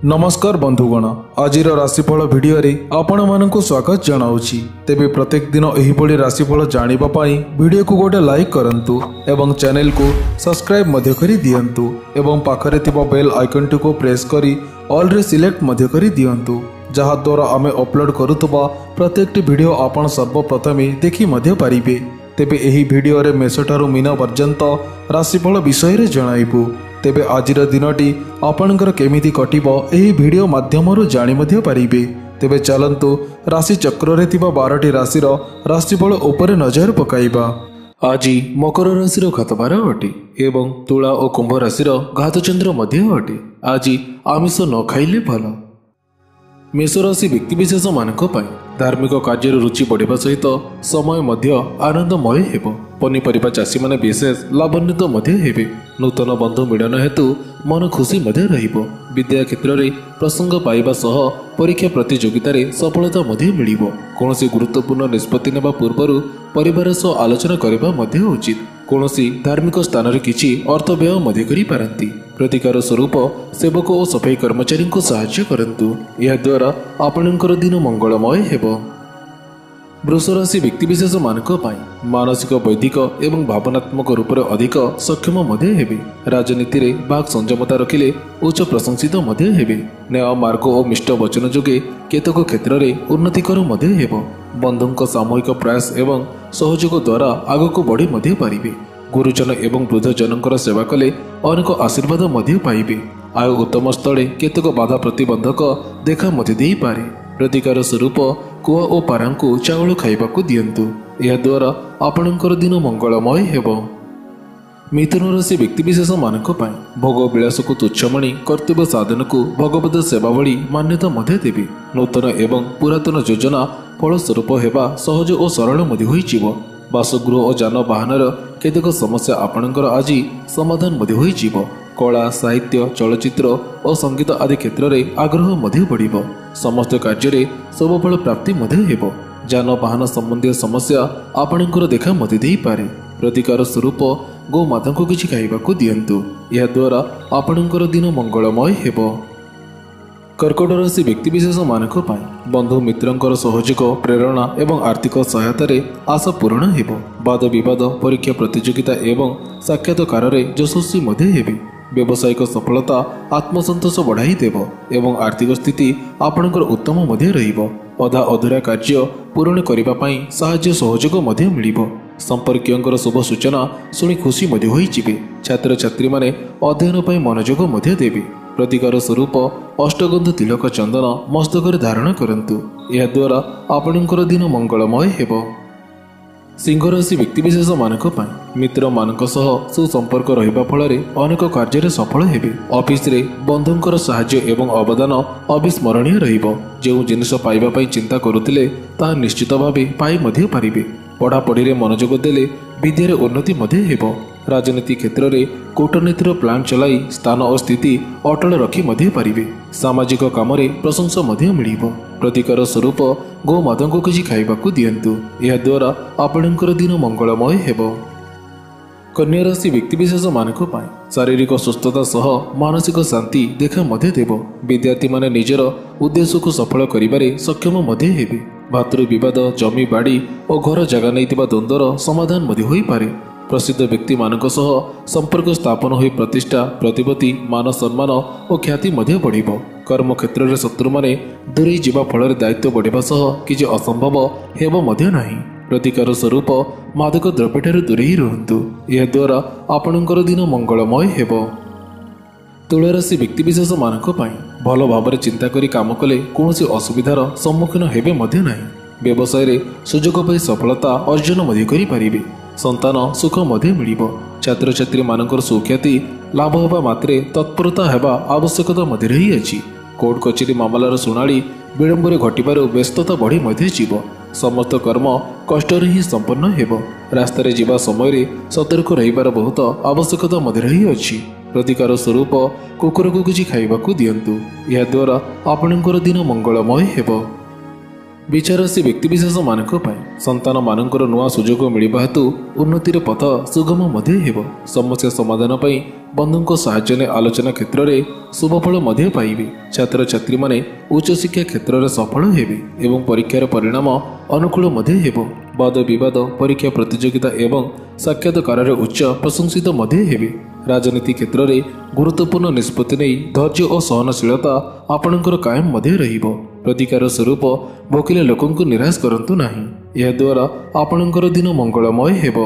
नमस्कार बंधुगण, आज राशिफल भिडियो आपण मानक स्वागत जनाऊँगी। तेबे प्रत्येक दिन एहिभଳି राशिफल जानिबा पाई वीडियो को गोटे लाइक करंतु एवं चैनल को सब्सक्राइब मध्य करी दियंतु एवं पाखरे थिबा बेल आइकन को प्रेस करी ऑल रे सिलेक्ट मध्य करी दियंतु, जहा द्वारा आमे अपलोड करुतबा प्रत्येक वीडियो आपण सर्वप्रथमे देखि मध्य पारिबे। तेबे एही भिडियो रे मेषठारु मीन पर्यंत राशिफल विषय रे जणाइबु। तेबे आजिर दिनटी आपणकर केमिति कटिबो एही भिडियो माध्यमरु जानि मध्य पारिबे। तेबे चलंतु राशि चक्र रे थिबा 12टी राशिर राशिफल उपरे नजर पकाइबा। आज मकर राशिर घातबार अटे एवं तुला और कुंभ राशिर घातचंद्र मध्य अटे। आज आमिष न खाइले भल। मेष राशि व्यक्तिविशेष मानक पाई धार्मिक कार्य रुचि बढ़िबा सहित समय मध्य आनंदमय हेबो। पनीपरिबा चाषी माने विशेष लाभान्वित मध्य हेबे। नूतन बंधु मिलन हेतु मन खुशी मध्य रहिबो। विद्या क्षेत्र में प्रसंग पाइबा सह परीक्षा प्रतियोगिता रे सफलता मध्य मिलिबो। कोनोसी गुरुत्वपूर्ण निष्पत्ति नेबा पूर्वरु परिवार सह आलोचना करिबा मध्य उचित। कोनोसी धार्मिक स्थान रे किछि अर्थ व्यय मध्य करि पारंती। प्रतिकार स्वरूप सेवक और सफाई कर्मचारी को सहायता करंतु, यह द्वारा आपणकर दिन मंगलमय हेबो। वृष राशि व्यक्तिविशेष मानक पाई मानसिक वैदिक एवं भावनात्मक रूप से अधिक सक्षम मध्य हेबे। राजनीति रे बाक संयमता रखिले उच्च प्रशंसित मध्य हेबे। न्याय मार्ग और मिष्ट वचन जोगे केतक क्षेत्र में उन्नतिकर मध्य हेबो। बंधुक सामूहिक प्रयास एवं सहयोग द्वारा आगक बढ़ी मध्य पारिबे। गुरुजन एवं वृद्धजनकर सेवा कले अनेक आशीर्वाद मध्य पाइबे। आय उत्तम स्थले केतक बाधा प्रतिबंधक देखा मध्य देई पारे। प्रतिकार स्वरूप कुआ और पारांकु चाउल खाइबाकु दियंतु, यह द्वारा आपणकर दिन मंगलमय हेबो। मिथुन राशि व्यक्तिविशेष मानक पाई भोग विलास को तुच्छ मणि कर्तव्य साधन को भगवत सेवा भली मान्यता मध्य देवी। नूतन एवं पुरातन योजना फलस्वरूप हेबा सहज और सरल मध्य होइजिवो। बासगृह और जानवाहन केतक समस्या आपणकर आज समाधान मध्य होइजिवो। कला साहित्य चलचित्र और संगीत आदि क्षेत्र में आग्रह मध्य बढ़िबो। समस्त कार्य शुभफल प्राप्ति मध्य हेबो। जानवाहन संबंधी समस्या आपणकर देखा मध्य देई पारे। प्रतिकार स्वरूप गोमाता को किछि खाइबाकु दियंतु, यह द्वारा आपणकर दिन मंगलमय हेबो। कर्कट राशि व्यक्तिविशेष मानक पाई बंधु मित्रंकर सहयोग प्रेरणा एवं आर्थिक सहायता रे आशा पूर्ण हेबो। वाद विवाद परीक्षा प्रतियोगिता एवं साक्षात्कार रे यशस्वी मध्य हेबे। व्यावसायिक सफलता आत्मसंतोष बढ़ाई देव एवं आर्थिक स्थिति आपणकर उत्तम मध्य रहिबो। अधा अधूरा कार्य पूर्ण करिबा पाई साहाय्य सहयोग मध्य मिलिबो। संपर्कीयंकर शुभ सूचना सुनी खुशी मध्य होइजिबे। छात्र छात्री माने अध्ययन पाई मनोयोग मध्य देबे। प्रतिकार स्वरूप अष्टगंध तिलक चंदन मस्तक धारण करंतु, यह द्वारा आपणकर दिन मंगलमय हेबो। सिंह राशि व्यक्तिविशेष मानक पाई मित्र मानक सह सुसंपर्क रहिबा फଳରେ अनेक कार्य सफल हेबे। ऑफिस रे बंधुंकर साहाय्य एवं अवदान अविस्मरणीय रहिबो। जो जिनिस पाइबा पाई चिंता करुथिले ता निश्चित भावे पाई मध्य पारिबे। पढ़ापढ़ी रे मनोयोग देले विद्यारे उन्नति मध्य हेबो। राजनीति क्षेत्र में कूटनीतिर प्लान चलाई स्थान और स्थिति अटल रखी मध्य पारिबे। सामाजिक काम रे प्रशंसा मध्य मिलिबो। प्रतिकार स्वरूप गोमाता को किछि खाइबाकु दियंतु, यह द्वारा आपणकर दिन मंगलमय हेबो। कन्या राशि व्यक्तिविशेष मानक पाई शारीरिक सुस्थता सह मानसिक शांति देखा मध्य देव। विद्यार्थी माने निजर उद्देश्य को सफल करिबारे सक्षम मध्य हेबे। भातृ विवाद जमी बाड़ी और घर जगह नैतिबा द्वंद्वर समाधान मध्य होई पारे। प्रसिद्ध व्यक्ति मानक सह संपर्क स्थापन होई प्रतिष्ठा प्रतिपत्ति मान सम्मान और ख्याति मध्य बढ़िबो। कर्म क्षेत्र में शत्रु माने दूरे जीवा फल दायित्व बढ़िबा सह किछि असंभव हेबो मध्य नाही। प्रतिकार स्वरूप मादक द्रव्यठारु दूरे ही रहंतु, यह द्वारा आपणकर दिन मंगलमय हेबो। तुला राशि व्यक्तिविशेष मानक पाई भल भाव चिंता करी काम कले कौनसी असुविधार सम्मुखीन हेबे मध्य नाही। व्यवसाय रे सुयोग पाई सफलता अर्जन मध्य करि पारिबे। संतान सुख मध्य मिलिबो। छात्र छात्री मानकर सुख्याति लाभ होबा मात्रे तत्परता हेबा आवश्यकता मध्य रही अछि। कोर्ट कचेरी मामलार सुनाली विलंबरे घटिबार व्यस्तता बढ़ी मध्य जीव। समस्त कर्म कष्ट ही संपन्न हेबो। रास्ता रे जीवा समय रे सतर्क रहिबार बहुत आवश्यकता मध्य रही अछि। प्रतिकार स्वरूप कुकुर को किछि खाइबाकु दियंतु, यह द्वारा आपणकर दिन मंगलमय हेबो। विचारासी व्यक्तिविशेष मानक पाई संतान मानकर नुआ सुजोग मिलिबा हेतु उन्नतिर पथ सुगम मध्य हेबो। समस्या समाधान पाई बंधुଙ୍କ साहाय्य ने आलोचना क्षेत्र में शुभफल मध्य पाइबे। छात्र छात्री माने उच्च शिक्षा क्षेत्र में सफल हेबे एवं परीक्षार परिणाम अनुकूल मध्य हेबो। वाद विवाद परीक्षा प्रतियोगिता एवं साक्षात्कार उच्च प्रशंसित मध्य हेबे। राजनीति क्षेत्र में गुरुत्वपूर्ण निष्पत्ति नहीं धैर्य और सहनशीलता आपणकर कायम मध्य रहिबो। प्रतिकार स्वरूप भोकिले लोकंकु निराश करंतु नाही, यह द्वारा आपणकर दिन मंगलमय हेबो।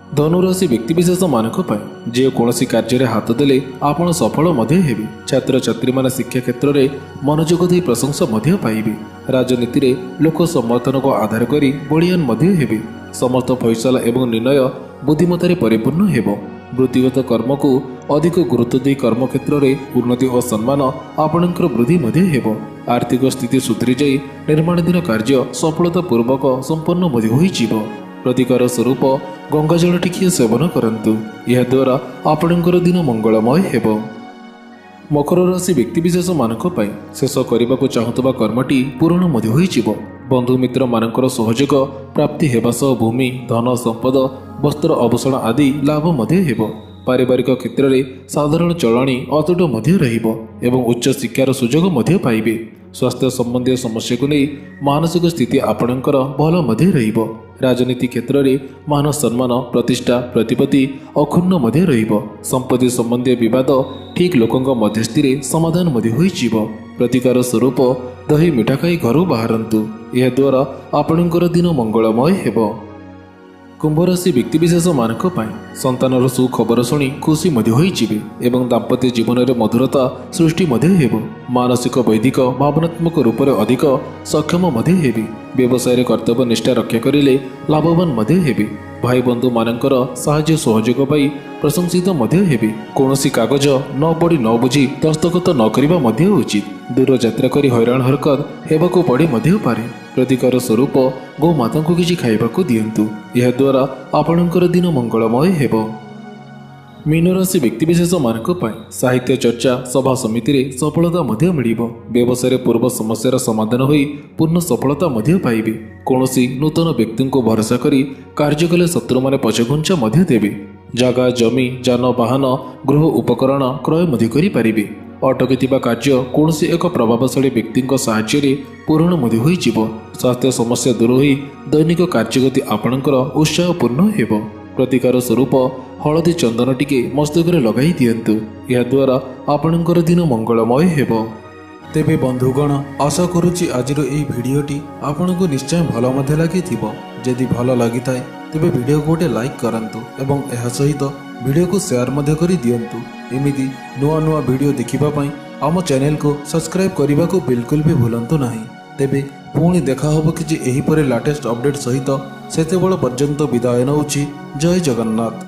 धनुराशि व्यक्तिविशेष मानक जे कौनसी कार्य हाथ देले आपण सफल मध्य हेबे। छात्र छात्री माने शिक्षा क्षेत्र में मनोयोग दे प्रशंसा मध्य पाइबे। राजनीति रे लोक समर्थन को आधार करी बलियान मध्य हेबे। समस्त फैसला एवं निर्णय बुद्धिमतारे परिपूर्ण हेबो। वृत्तिगत कर्म को अधिक गुरुत्व दे कर्म क्षेत्र में उन्नति और सम्मान आपणकर वृद्धि मध्य हेबो। आर्थिक स्थिति सुधरी जाई निर्माणाधीन कार्य सफलता पूर्वक संपन्न मध्य होइजिबो। प्रतिकार स्वरूप गंगाजल टिकिए सेवन करंतु, यह द्वारा आपणकर दिन मंगलमय हेबो। मकर राशि व्यक्तिविशेष मानक शेष करने को चाहूबा कर्मटी पूरण मध्य होइजिबो। बंधु मित्र मानकर सहयोग प्राप्ति हेबा सह भूमि धन संपद वस्त्र आभूषण आदि लाभ मध्य हेबो। पारिवारिक क्षेत्र में साधारण चलणी अतुट मध्य रहिबो एवं उच्च शिक्षार सुजोग मध्य पाइबे। स्वास्थ्य संबंधी समस्या को नहीं मानसिक स्थिति आपणकर भल मध्य रहिबो। राजनीति क्षेत्र में मान सम्मान प्रतिष्ठा प्रतिपत्ति अक्षुण्ण मध्य रहिबो। संपत्ति संबंधी विवाद ठीक लोकंक मध्यस्थि समाधान मध्य होइजिबो। प्रतिकार स्वरूप दही मिठा खाई घर बाहरंतु, यह द्वारा आपणकर दिन मंगलमय हेबो। कुंभ राशि व्यक्तिविशेष मानक संतानर सुखबर शुणी खुशी मध्य होइजिबे एवं दाम्पत्य जीवन में मधुरता सृष्टि मध्य हेबो। मानसिक वैदिक भावनात्मक रूप से अधिक सक्षम मध्य हेबे। व्यवसाय कर्तव्य निष्ठा रक्षा करिले लाभवान मध्य हेबे। भाई बंधु मानकर साहाय्य सहयोग पाई प्रशंसित मध्य हेबे। कौनसी कागज न पढ़ी न बुझी दस्तखत न करिबा मध्य उचित। दूर यात्रा करी हैरान हरकत हेबाकू पड़े मध्य पारे। प्रतिकार स्वरूप गो माता को किसी खाइबाकू दियंतु, यह द्वारा आपणकर दिन मंगलमय हेबो। मीन राशि व्यक्तिविशेष मानक साहित्य चर्चा सभा समिति रे सफलता मध्य मिलिबो। व्यवसाय पूर्व समस्यार समाधान होई पूर्ण सफलता मध्य पाइबे। कौनसी नूतन व्यक्ति को भरोसा करी कार्य कले शत्रु माने पछघुंचा मध्य देबे। जगह जमी जानवाहन गृह उपकरण क्रय मध्य करि पारिबे। अटकीथिबा कार्य कौनसी एक प्रभावशाली व्यक्ति साहाय्य पूरण मध्य होइजिबो। स्वास्थ्य समस्या दूर होई दैनिक कार्यगति आपणकर उत्साहपूर्ण हेबो। प्रतिकार स्वरूप हलदी चंदन टिके मस्तक लगाई दियंतु, यह द्वारा आपणकर दिन मंगलमय हेबो। तेबे बंधुगण आशा करुछि आजिर एई भिडियोटी आपनको निश्चय भल मध्य लागिथिबो। जदि भल लागिथाय तेबे भिडियो को गोटे लाइक करंतु एवं एहा सहित भिडियो को शेयर मध्य करि दियंतु। एमिति नुआ नुआ भिडियो देखिबा पई आम चैनल को सब्सक्राइब करने को बिल्कुल भी भूलंतु नहीं। तेबे पुणी देखा होबो कि एही परे लेटेस्ट अपडेट सहित सेतेबेଳ पर्यंत विदाय नउछि। जय जगन्नाथ।